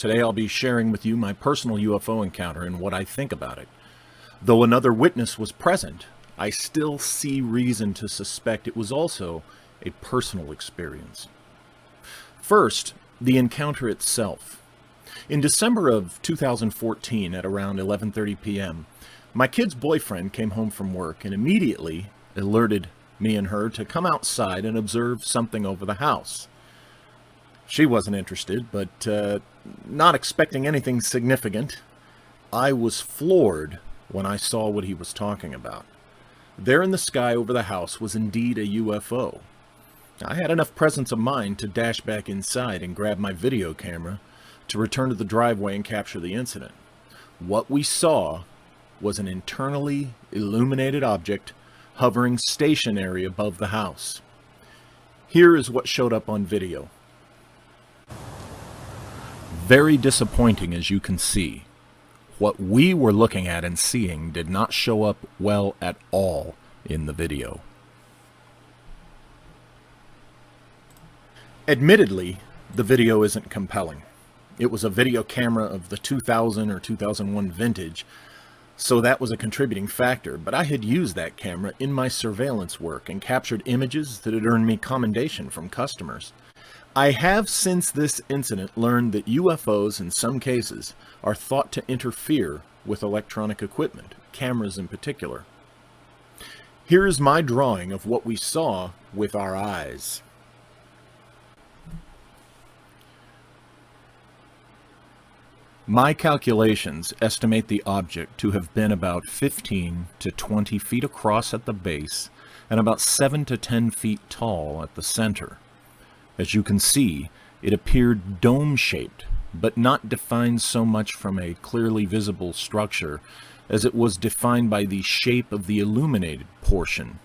Today I'll be sharing with you my personal UFO encounter and what I think about it. Though another witness was present, I still see reason to suspect it was also a personal experience. First, the encounter itself. In December of 2014 at around 11:30 p.m., my kid's boyfriend came home from work and immediately alerted me and her to come outside and observe something over the house. She wasn't interested, but not expecting anything significant, I was floored when I saw what he was talking about. There in the sky over the house was indeed a UFO. I had enough presence of mind to dash back inside and grab my video camera to return to the driveway and capture the incident. What we saw was an internally illuminated object hovering stationary above the house. Here is what showed up on video. Very disappointing, as you can see. What we were looking at and seeing did not show up well at all in the video. Admittedly, the video isn't compelling. It was a video camera of the 2000 or 2001 vintage, so that was a contributing factor, but I had used that camera in my surveillance work and captured images that had earned me commendation from customers. I have since this incident learned that UFOs in some cases are thought to interfere with electronic equipment, cameras in particular. Here is my drawing of what we saw with our eyes. My calculations estimate the object to have been about 15 to 20 feet across at the base and about 7 to 10 feet tall at the center. As you can see, it appeared dome-shaped, but not defined so much from a clearly visible structure as it was defined by the shape of the illuminated portion.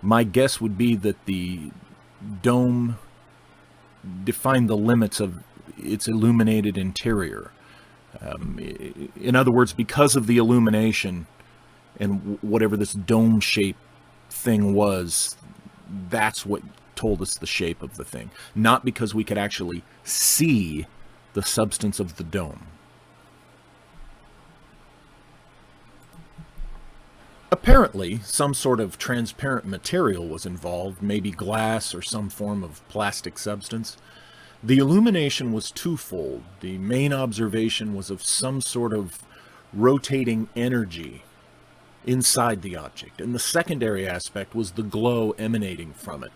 My guess would be that the dome defined the limits of its illuminated interior. In other words, because of the illumination and whatever this dome-shaped thing was, that's what told us the shape of the thing, not because we could actually see the substance of the dome. Apparently, some sort of transparent material was involved, maybe glass or some form of plastic substance. The illumination was twofold. The main observation was of some sort of rotating energy inside the object, and the secondary aspect was the glow emanating from it.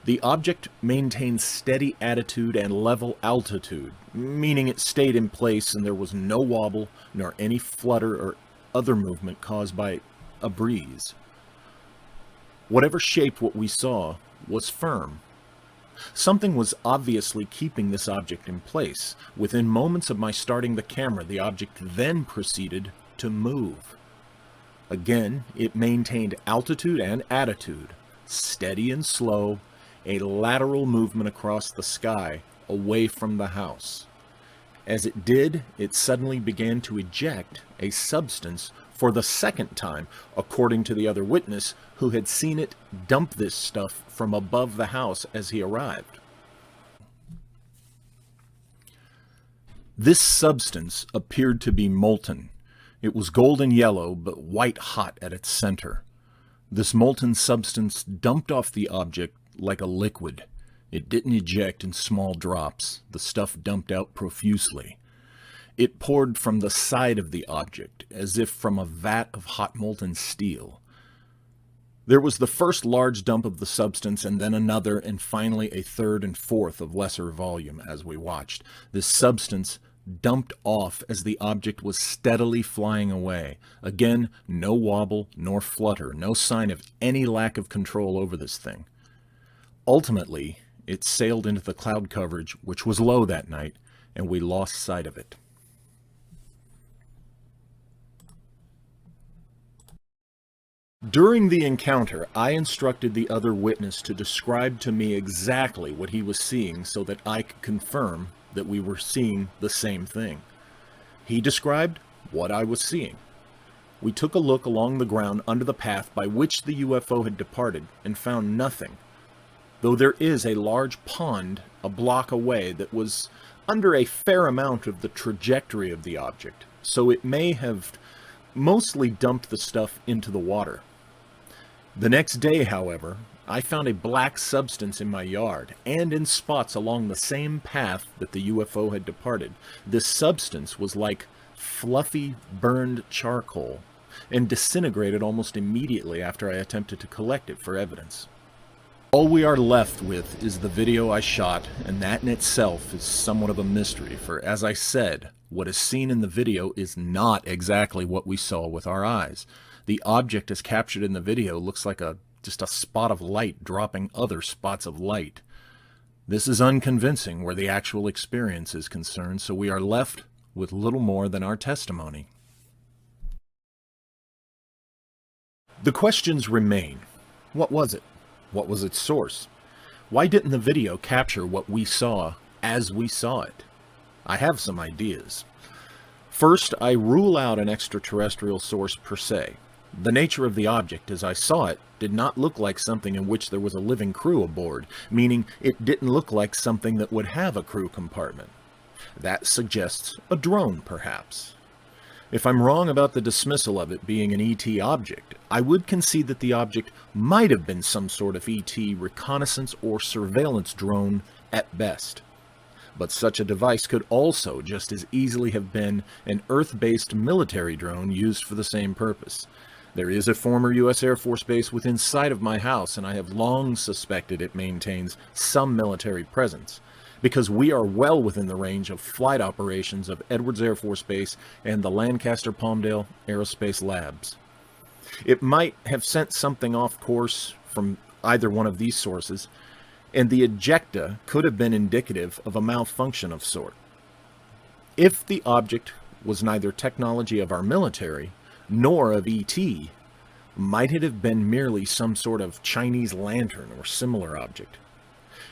The object maintained steady attitude and level altitude, meaning it stayed in place and there was no wobble nor any flutter or other movement caused by a breeze. Whatever shaped what we saw was firm. Something was obviously keeping this object in place. Within moments of my starting the camera, the object then proceeded to move. Again, it maintained altitude and attitude, steady and slow, a lateral movement across the sky away from the house. As it did, it suddenly began to eject a substance for the second time, according to the other witness who had seen it dump this stuff from above the house as he arrived. This substance appeared to be molten. It was golden yellow, but white hot at its center. This molten substance dumped off the object like a liquid. It didn't eject in small drops. The stuff dumped out profusely. It poured from the side of the object, as if from a vat of hot molten steel. There was the first large dump of the substance, and then another, and finally a third and fourth of lesser volume as we watched. This substance dumped off as the object was steadily flying away. Again, no wobble nor flutter, no sign of any lack of control over this thing. Ultimately, it sailed into the cloud coverage, which was low that night, and we lost sight of it. During the encounter, I instructed the other witness to describe to me exactly what he was seeing so that I could confirm that we were seeing the same thing. He described what I was seeing. We took a look along the ground under the path by which the UFO had departed and found nothing, though there is a large pond a block away that was under a fair amount of the trajectory of the object, so it may have mostly dumped the stuff into the water. The next day, however, I found a black substance in my yard, and in spots along the same path that the UFO had departed. This substance was like fluffy, burned charcoal, and disintegrated almost immediately after I attempted to collect it for evidence. All we are left with is the video I shot, and that in itself is somewhat of a mystery, for as I said, what is seen in the video is not exactly what we saw with our eyes. The object as captured in the video looks like just a spot of light dropping other spots of light. This is unconvincing where the actual experience is concerned, so we are left with little more than our testimony. The questions remain. What was it? What was its source? Why didn't the video capture what we saw as we saw it? I have some ideas. First, I rule out an extraterrestrial source per se. The nature of the object as I saw it did not look like something in which there was a living crew aboard, meaning it didn't look like something that would have a crew compartment. That suggests a drone, perhaps. If I'm wrong about the dismissal of it being an ET object, I would concede that the object might have been some sort of ET reconnaissance or surveillance drone at best. But such a device could also just as easily have been an Earth-based military drone used for the same purpose. There is a former U.S. Air Force base within sight of my house, and I have long suspected it maintains some military presence, because we are well within the range of flight operations of Edwards Air Force Base and the Lancaster-Palmdale Aerospace Labs. It might have sent something off course from either one of these sources, and the ejecta could have been indicative of a malfunction of sort. If the object was neither technology of our military nor of ET, might it have been merely some sort of Chinese lantern or similar object?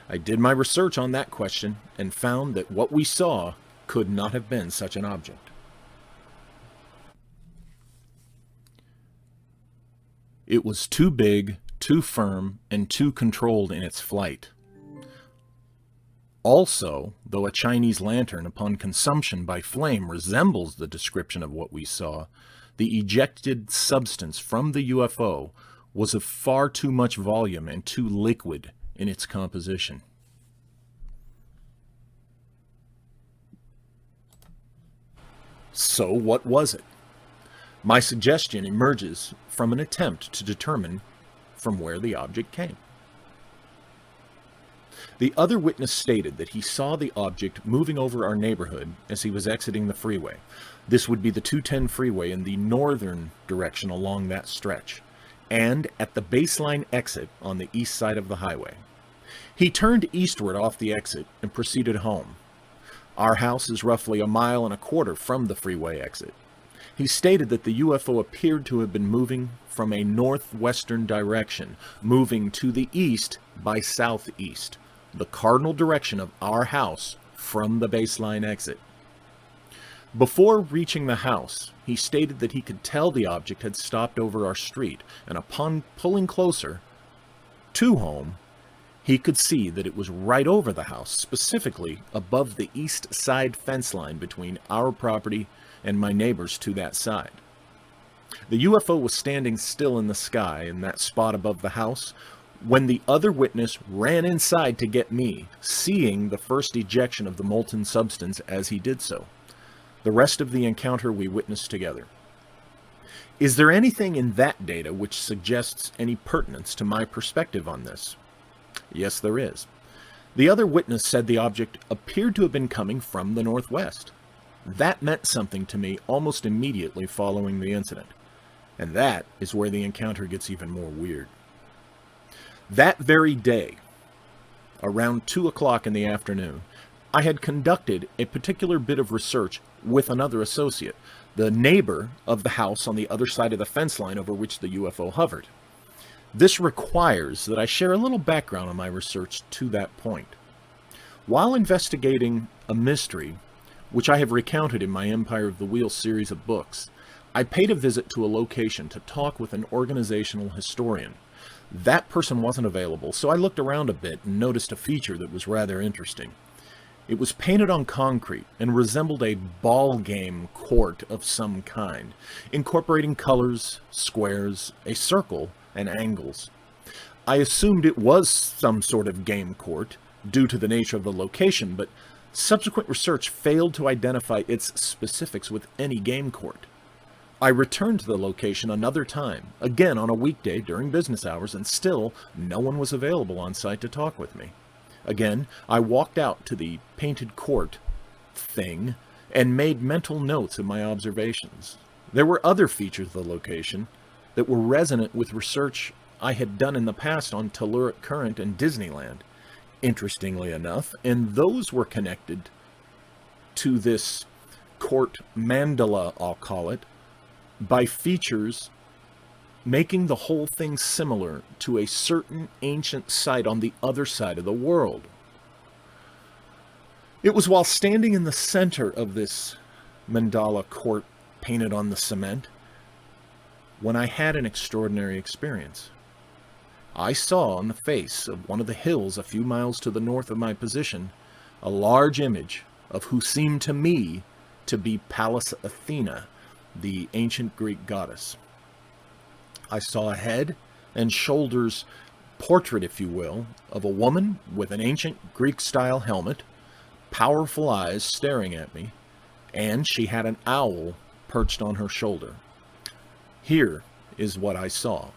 I did my research on that question and found that what we saw could not have been such an object. It was too big, too firm, and too controlled in its flight. Also, though a Chinese lantern upon consumption by flame resembles the description of what we saw, the ejected substance from the UFO was of far too much volume and too liquid in its composition. So what was it? My suggestion emerges from an attempt to determine from where the object came. The other witness stated that he saw the object moving over our neighborhood as he was exiting the freeway. This would be the 210 freeway in the northern direction along that stretch, and at the baseline exit on the east side of the highway. He turned eastward off the exit and proceeded home. Our house is roughly 1.25 miles from the freeway exit. He stated that the UFO appeared to have been moving from a northwestern direction, moving to the east by southeast, the cardinal direction of our house from the baseline exit. Before reaching the house, he stated that he could tell the object had stopped over our street, and upon pulling closer to home, he could see that it was right over the house, specifically above the east side fence line between our property and my neighbors to that side. The UFO was standing still in the sky in that spot above the house when the other witness ran inside to get me, seeing the first ejection of the molten substance as he did so. The rest of the encounter we witnessed together. Is there anything in that data which suggests any pertinence to my perspective on this? Yes, there is. The other witness said the object appeared to have been coming from the northwest. That meant something to me almost immediately following the incident. And that is where the encounter gets even more weird. That very day, around 2 o'clock in the afternoon, I had conducted a particular bit of research with another associate, the neighbor of the house on the other side of the fence line over which the UFO hovered. This requires that I share a little background on my research to that point. While investigating a mystery, which I have recounted in my Empire of the Wheel series of books, I paid a visit to a location to talk with an organizational historian. That person wasn't available, so I looked around a bit and noticed a feature that was rather interesting. It was painted on concrete and resembled a ball game court of some kind, incorporating colors, squares, a circle, and angles. I assumed it was some sort of game court due to the nature of the location, but subsequent research failed to identify its specifics with any game court. I returned to the location another time, again on a weekday during business hours, and still no one was available on site to talk with me. Again, I walked out to the painted court thing and made mental notes of my observations. There were other features of the location that were resonant with research I had done in the past on telluric current and Disneyland, interestingly enough, and those were connected to this court mandala, I'll call it, by features making the whole thing similar to a certain ancient site on the other side of the world. It was while standing in the center of this mandala court painted on the cement when I had an extraordinary experience. I saw on the face of one of the hills a few miles to the north of my position a large image of who seemed to me to be Pallas Athena, the ancient Greek goddess. I saw a head and shoulders portrait, if you will, of a woman with an ancient Greek-style helmet, powerful eyes staring at me, and she had an owl perched on her shoulder. Here is what I saw.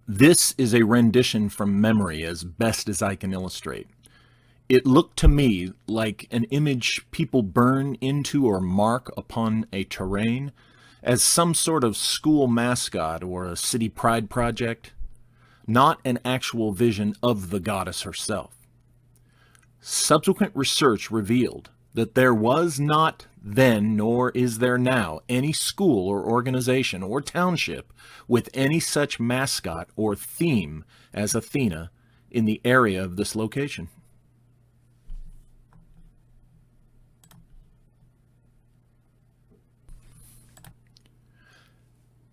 This is a rendition from memory as best as I can illustrate. It looked to me like an image people burn into or mark upon a terrain as some sort of school mascot or a city pride project, not an actual vision of the goddess herself. Subsequent research revealed that there was not then, nor is there now, any school or organization or township with any such mascot or theme as Athena in the area of this location.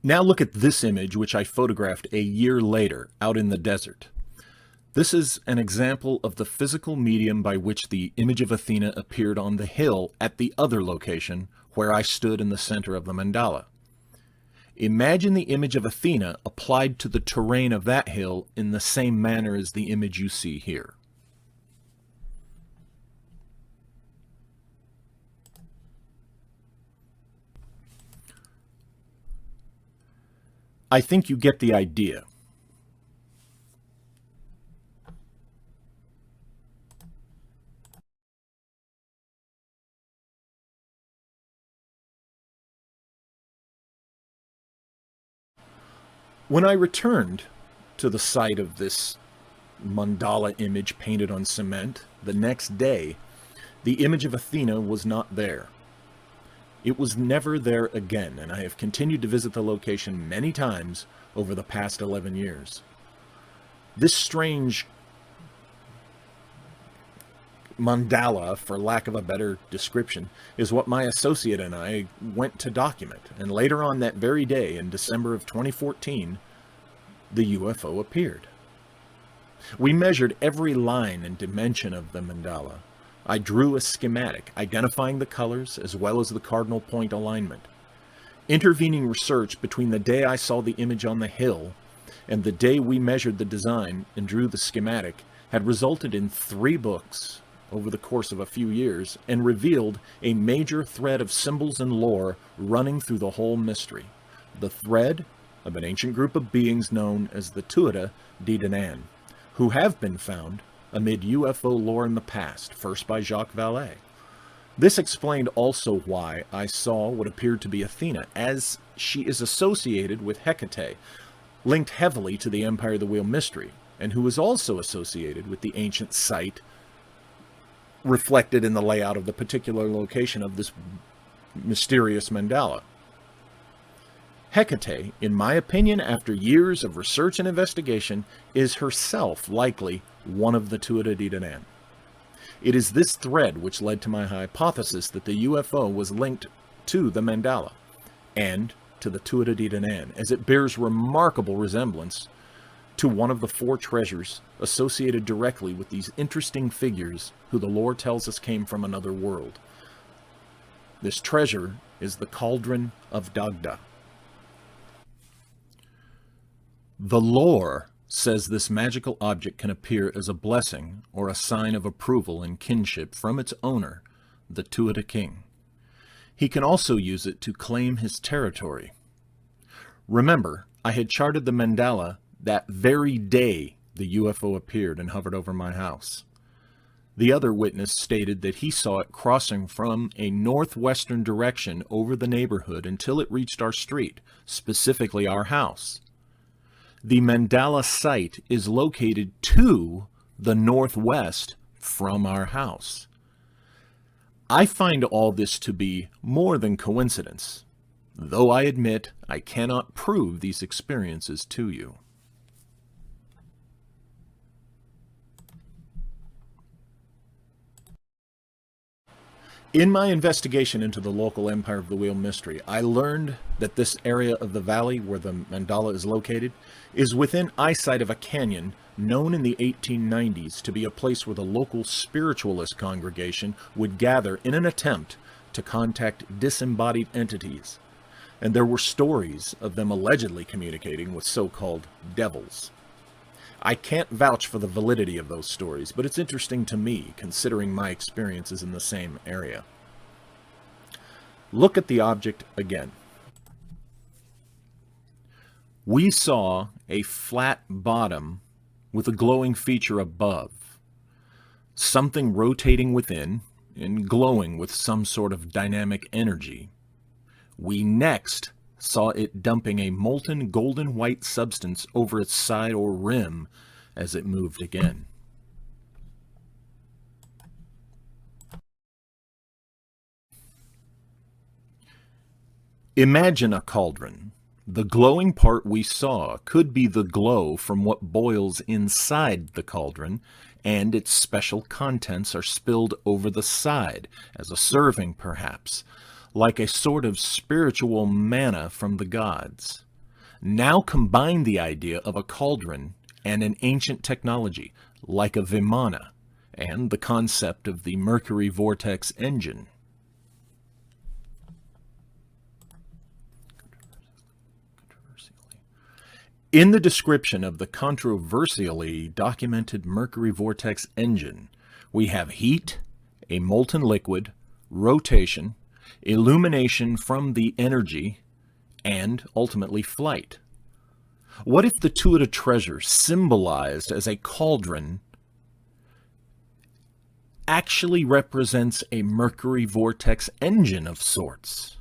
Now look at this image, which I photographed a year later out in the desert. This is an example of the physical medium by which the image of Athena appeared on the hill at the other location where I stood in the center of the mandala. Imagine the image of Athena applied to the terrain of that hill in the same manner as the image you see here. I think you get the idea. When I returned to the site of this mandala image painted on cement the next day, the image of Athena was not there. It was never there again, and I have continued to visit the location many times over the past 11 years. This strange mandala, for lack of a better description, is what my associate and I went to document, and later on that very day, in December of 2014, the UFO appeared. We measured every line and dimension of the mandala. I drew a schematic identifying the colors as well as the cardinal point alignment. Intervening research between the day I saw the image on the hill and the day we measured the design and drew the schematic had resulted in 3 books over the course of a few years and revealed a major thread of symbols and lore running through the whole mystery. The thread of an ancient group of beings known as the Tuatha De Danann, who have been found amid UFO lore in the past, first by Jacques Vallée. This explained also why I saw what appeared to be Athena, as she is associated with Hecate, linked heavily to the Empire of the Wheel mystery, and who is also associated with the ancient site reflected in the layout of the particular location of this mysterious mandala. Hecate, in my opinion, after years of research and investigation, is herself likely one of the Tuatha De Danann. It is this thread which led to my hypothesis that the UFO was linked to the mandala and to the Tuatha De Danann, as it bears remarkable resemblance to one of the 4 treasures associated directly with these interesting figures who the lore tells us came from another world. This treasure is the Cauldron of Dagda. The lore says this magical object can appear as a blessing or a sign of approval and kinship from its owner, the Tuatha King. He can also use it to claim his territory. Remember, I had charted the mandala that very day the UFO appeared and hovered over my house. The other witness stated that he saw it crossing from a northwestern direction over the neighborhood until it reached our street, specifically our house. The mandala site is located to the northwest from our house. I find all this to be more than coincidence, though I admit I cannot prove these experiences to you. In my investigation into the local Empire of the Wheel mystery, I learned that this area of the valley where the mandala is located is within eyesight of a canyon known in the 1890s to be a place where the local spiritualist congregation would gather in an attempt to contact disembodied entities, and there were stories of them allegedly communicating with so-called devils. I can't vouch for the validity of those stories, but it's interesting to me, considering my experiences in the same area. Look at the object again. We saw a flat bottom with a glowing feature above, something rotating within and glowing with some sort of dynamic energy. We next saw it dumping a molten golden white substance over its side or rim as it moved again. Imagine a cauldron. The glowing part we saw could be the glow from what boils inside the cauldron, and its special contents are spilled over the side, as a serving perhaps, like a sort of spiritual manna from the gods. Now combine the idea of a cauldron and an ancient technology, like a Vimana, and the concept of the Mercury vortex engine. In the description of the controversially documented Mercury vortex engine, we have heat, a molten liquid, rotation, illumination from the energy, and ultimately flight. What if the Tuatha treasure, symbolized as a cauldron, actually represents a Mercury vortex engine of sorts?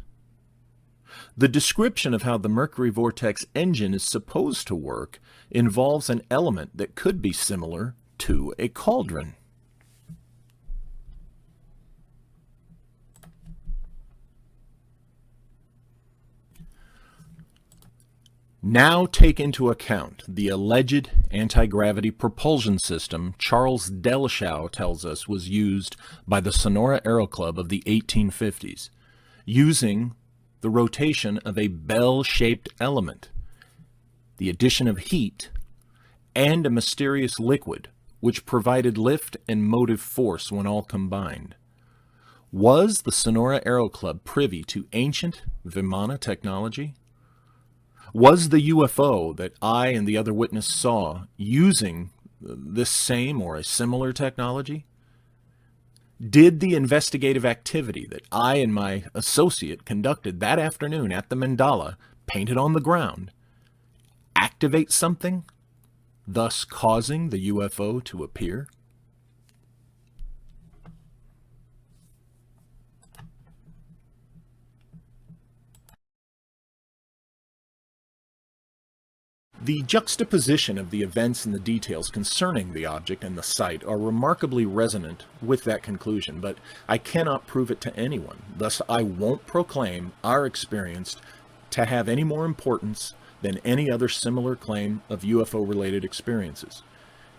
The description of how the Mercury vortex engine is supposed to work involves an element that could be similar to a cauldron. Now take into account the alleged anti-gravity propulsion system Charles Delshow tells us was used by the Sonora Aero Club of the 1850s, using the rotation of a bell-shaped element, the addition of heat, and a mysterious liquid which provided lift and motive force when all combined. Was the Sonora Aero Club privy to ancient Vimana technology? Was the UFO that I and the other witness saw using this same or a similar technology? Did the investigative activity that I and my associate conducted that afternoon at the mandala, painted on the ground, activate something, thus causing the UFO to appear? The juxtaposition of the events and the details concerning the object and the site are remarkably resonant with that conclusion, but I cannot prove it to anyone. Thus, I won't proclaim our experience to have any more importance than any other similar claim of UFO-related experiences.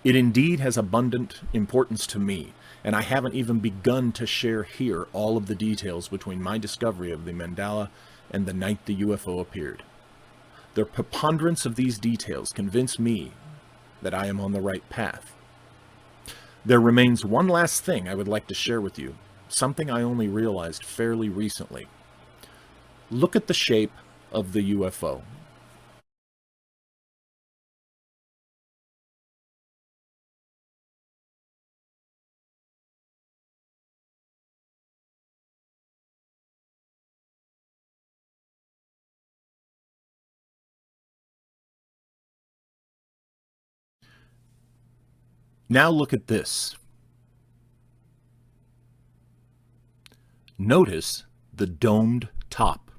It indeed has abundant importance to me, and I haven't even begun to share here all of the details between my discovery of the mandala and the night the UFO appeared. The preponderance of these details convince me that I am on the right path. There remains one last thing I would like to share with you, something I only realized fairly recently. Look at the shape of the UFO. Now look at this. Notice the domed top.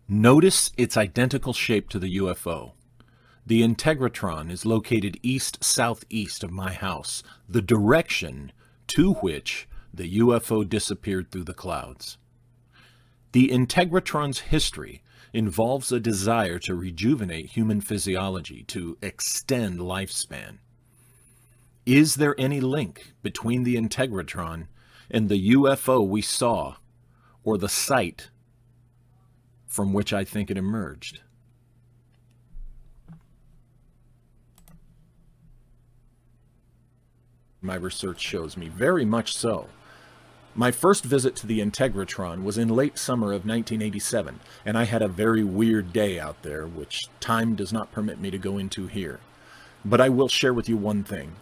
Notice its identical shape to the UFO. The integratron is located east-southeast of my house, the direction to which the UFO disappeared through the clouds. The integratron's history involves a desire to rejuvenate human physiology, to extend lifespan. Is there any link between the integratron and the UFO we saw, or the site from which I think it emerged? My research shows me very much so. My first visit to the integratron was in late summer of 1987, and I had a very weird day out there, which time does not permit me to go into here. But I will share with you one thing.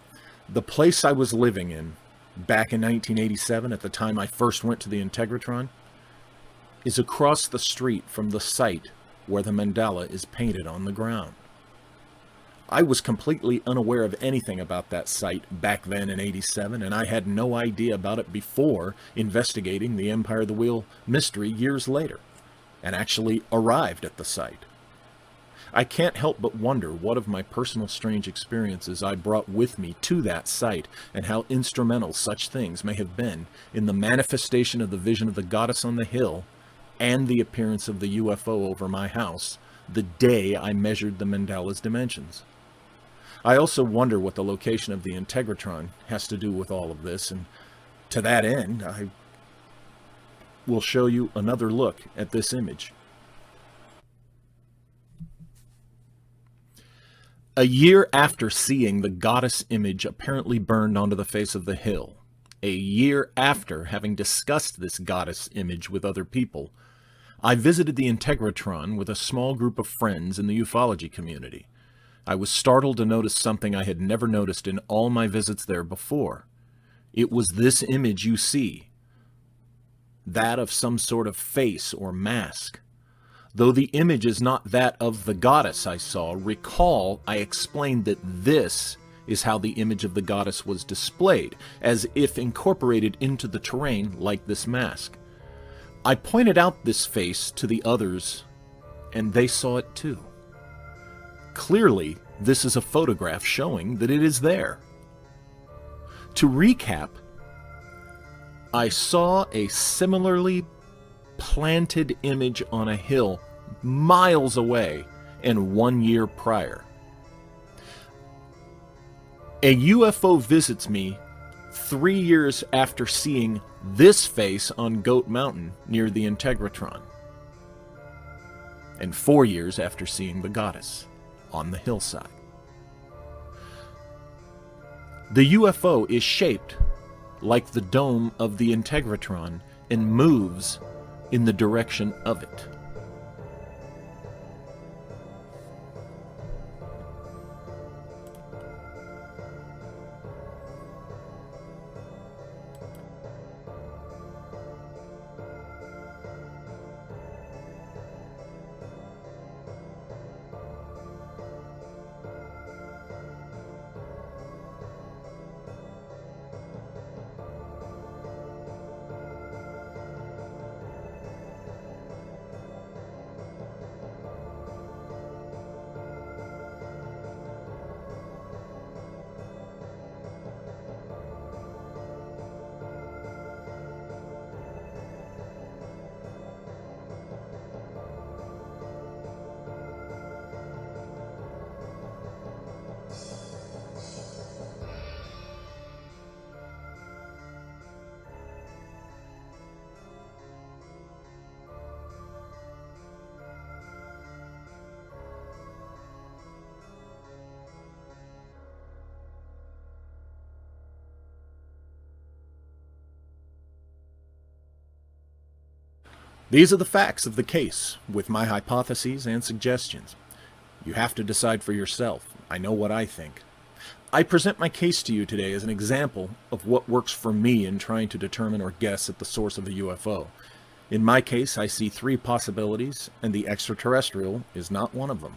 The place I was living in back in 1987, at the time I first went to the integratron, is across the street from the site where the mandala is painted on the ground. I was completely unaware of anything about that site back then in '87, and I had no idea about it before investigating the Empire of the Wheel mystery years later, and actually arrived at the site. I can't help but wonder what of my personal strange experiences I brought with me to that site, and how instrumental such things may have been in the manifestation of the vision of the goddess on the hill and the appearance of the UFO over my house the day I measured the mandala's dimensions. I also wonder what the location of the integratron has to do with all of this, and to that end, I will show you another look at this image. A year after seeing the goddess image apparently burned onto the face of the hill, a year after having discussed this goddess image with other people, I visited the integratron with a small group of friends in the ufology community. I was startled to notice something I had never noticed in all my visits there before. It was this image you see, that of some sort of face or mask. Though the image is not that of the goddess I saw, recall I explained that this is how the image of the goddess was displayed, as if incorporated into the terrain like this mask. I pointed out this face to the others, and they saw it too. Clearly, this is a photograph showing that it is there. To recap, I saw a similarly planted image on a hill miles away and 1 year prior. A UFO visits me 3 years after seeing this face on Goat Mountain near the integratron, and 4 years after seeing the goddess on the hillside. The UFO is shaped like the dome of the integratron and moves in the direction of it. These are the facts of the case, with my hypotheses and suggestions. You have to decide for yourself. I know what I think. I present my case to you today as an example of what works for me in trying to determine or guess at the source of a UFO. In my case, I see 3 possibilities, and the extraterrestrial is not one of them.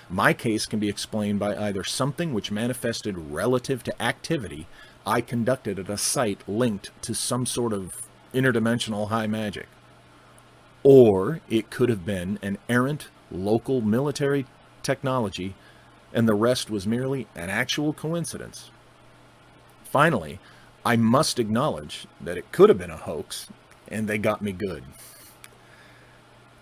My case can be explained by either something which manifested relative to activity I conducted at a site linked to some sort of interdimensional high magic, or it could have been an errant local military technology and the rest was merely an actual coincidence. Finally, I must acknowledge that it could have been a hoax, and they got me good.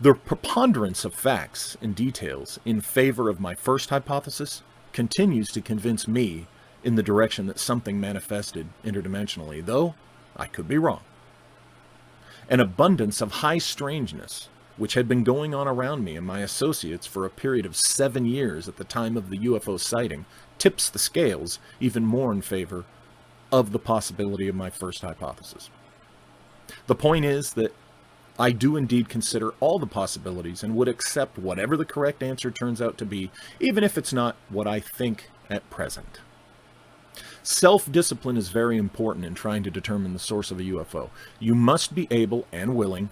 The preponderance of facts and details in favor of my first hypothesis continues to convince me in the direction that something manifested interdimensionally, though I could be wrong. An abundance of high strangeness, which had been going on around me and my associates for a period of 7 years at the time of the UFO sighting, tips the scales even more in favor of the possibility of my first hypothesis. The point is that I do indeed consider all the possibilities and would accept whatever the correct answer turns out to be, even if it's not what I think at present. Self-discipline is very important in trying to determine the source of a UFO. You must be able and willing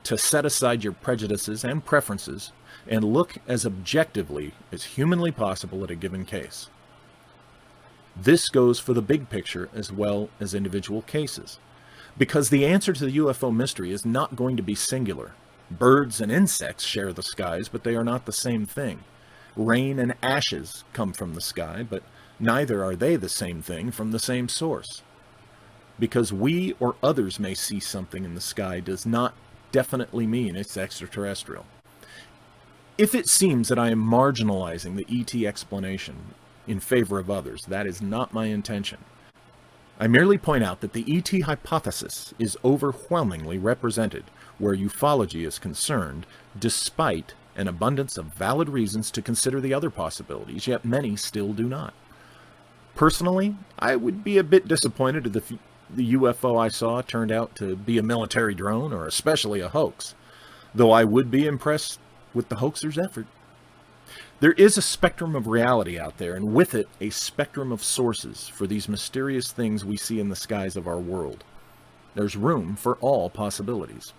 to set aside your prejudices and preferences and look as objectively as humanly possible at a given case. This goes for the big picture as well as individual cases, because the answer to the UFO mystery is not going to be singular. Birds and insects share the skies, but they are not the same thing. Rain and ashes come from the sky, but neither are they the same thing from the same source. Because we or others may see something in the sky does not definitely mean it's extraterrestrial. If it seems that I am marginalizing the ET explanation in favor of others, that is not my intention. I merely point out that the ET hypothesis is overwhelmingly represented where ufology is concerned, despite an abundance of valid reasons to consider the other possibilities, yet many still do not. Personally, I would be a bit disappointed if the UFO I saw turned out to be a military drone or especially a hoax, though I would be impressed with the hoaxer's effort. There is a spectrum of reality out there, and with it, a spectrum of sources for these mysterious things we see in the skies of our world. There's room for all possibilities.